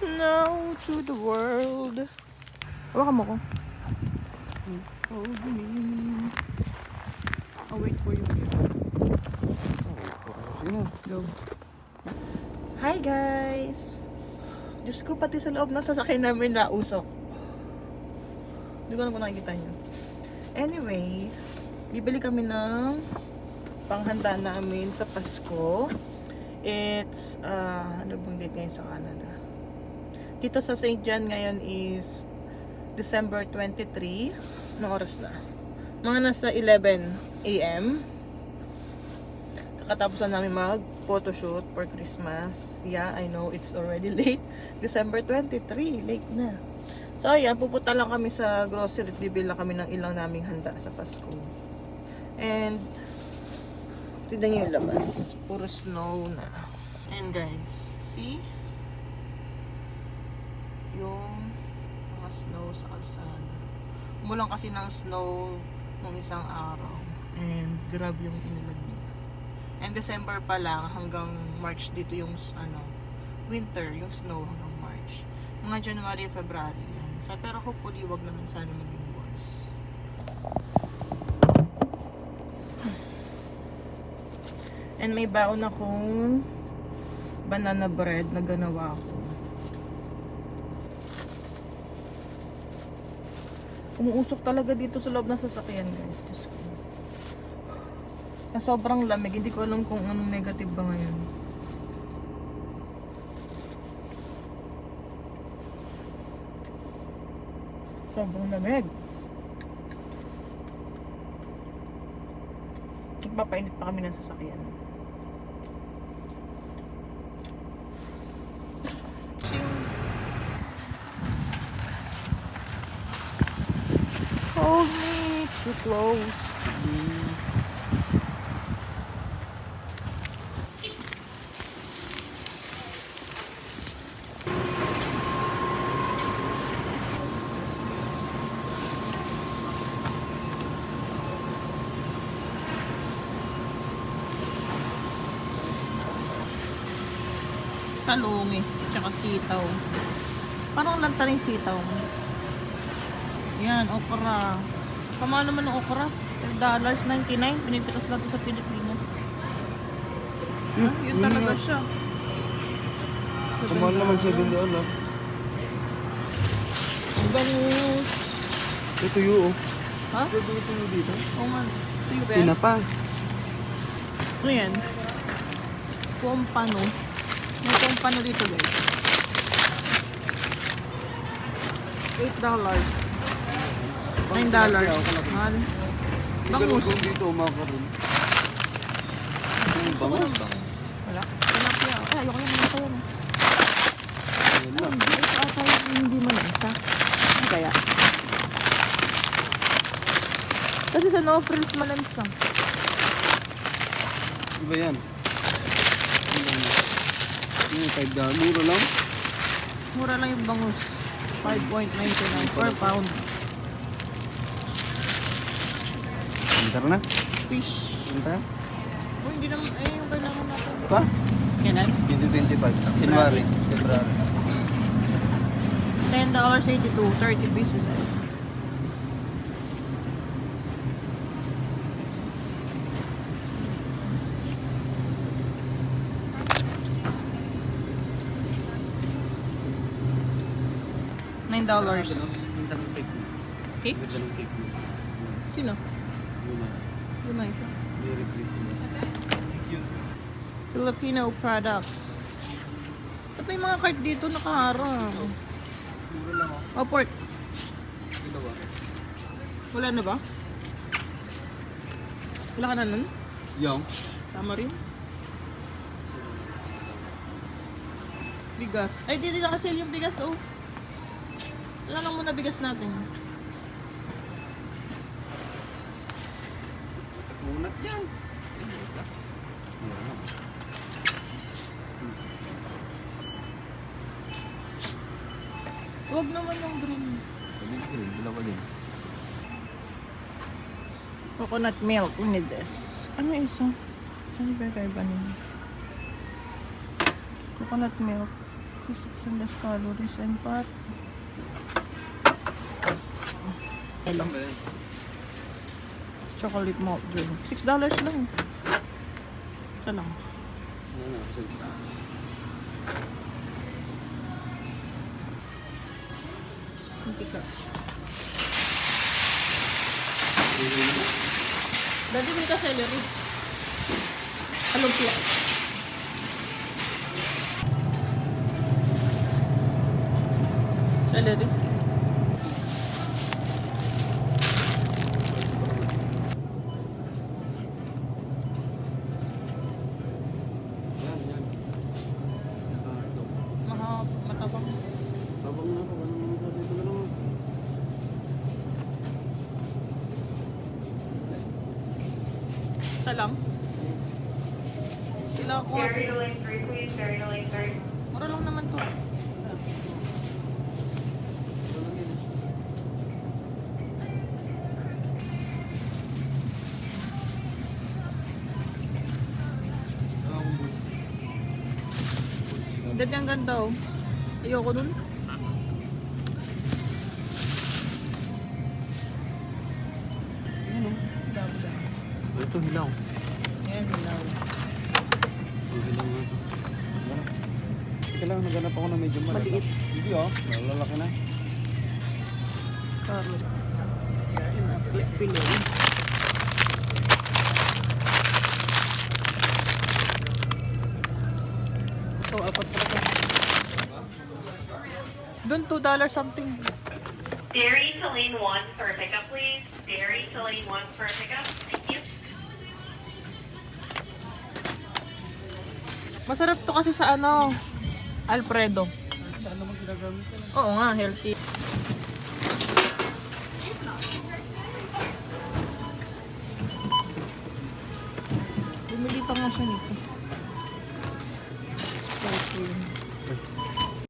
snow to the world. Hawakan mo ko. Hold me. I'll wait for you here. Go. Hi guys! Diyos ko, pati sa loob ng sasakyan namin na usok. Hindi ko alam kung nakikita nyo. Anyway, bibili kami ng panghanda namin sa Pasko. It's, ano bang date ngayon sa Canada? Dito sa St. John ngayon is December 23. Anong oras na? Mga nasa 11 a.m. Kakatapos na namin mag-photoshoot for Christmas. Yeah, I know it's already late. December 23, late na. So, ayan, pupunta lang kami sa grocery at bibili lang kami ng ilang naming handa sa Pasko. And, tignan nyo yung labas. Puro snow na. And guys, see? Yung mga snow sa kalsada. Umulan kasi ng snow nung isang araw. And, grab yung inilag niya. And December pa lang hanggang March dito yung winter, yung snow hanggang March. Mga January, February yan. So, pero hopefully wag naman sana maging worse. And may baon akong banana bread na ganawa ko. Umuusok talaga dito sa loob ng sasakyan, guys. Diyos ko. Na sobrang lamig, hindi ko alam kung anong negative ba ngayon. Sobrang lamig. Nagpapainit pa kami ng sasakyan. Hold me too close. Talungis, tsaka sitaw. Parang lagta rin sitaw. Yan, okra. Kamahal naman ng okra. $1.99. Pinipitas lang ito sa Pilipinas. Yun talaga siya. Kamahal naman $7. Bangus. Ito yun, oh. Ha? Ito yun dito. Oo nga. Tuyo ba yan? Pinapa. Ano yan? Pompano. May pompano dito, guys. $8. $9. Mahal. Bangus. Bangus. Dito, umakaroon. Gusto ko ng bangus. Wala. Tilapia. Ay, ayoko yung manasa yan. Wala. Ito ata yung hindi manasa. Ano kaya? Kasi sa no frills malansa. Iba yan. Yung $5. Mura lang. Mura lang yung bangus. 5.99 per pound. Antar na. Fish. Antar. Oh, hindi naman. Eh, yung kailangan natin. Pa? Kailan? 2025. January. February. $10.82. 30 pieces. $9. Cake? Sino? Luna ito. Merry Christmas. Filipino products. Ba't may mga cart dito nakaharang? Mura lang, oh. Oh, pork. Dalawa. Wala na ba? Wala ka na nun? Yung? Tama rin. Bigas. Ay, di nakasale yung bigas, oh. Wala lang muna bigas natin. Munat yan. Huwag naman yung green. Dalawa din. Coconut milk. We need this. Ano yung isa? Ano ba yung kaiba nila? Coconut milk. 6% less calories and fat. Ilan ba yan? Chocolate malt drink. $6 lang. Isa lang. Ano, sige. Hindi ka. Dati may ka celery. Alumpia. Celery. Yan, yan. Ito. Matabang. Tabang na ako. Ano naman sabi ko na naman? Isa lang. Sila ako. Ferry to lane 3, please. Ferry to lane 3. Mura lang naman to. Ito lang yan. Wala akong bus. Dati ang ganda oh. Ayoko dun. Ano? Dami-dami. Ito, hilaw. Ayan, hilaw. Ang hilaw nga ito. Wala. Kailangan naghanap ako ng medyo malaki. Maliit. Hindi oh, lalaki na. Carrot. Pinoy. Ito, apat pala ito. Doon, $2 something. Dairy to lane 1 for a pickup, please. Dairy to lane 1 for a pickup. Thank you. Masarap to kasi sa ano, Alfredo. Saan naman ginagamit yan? Oo nga, healthy. Bumili pa nga siya nito. Ice cream.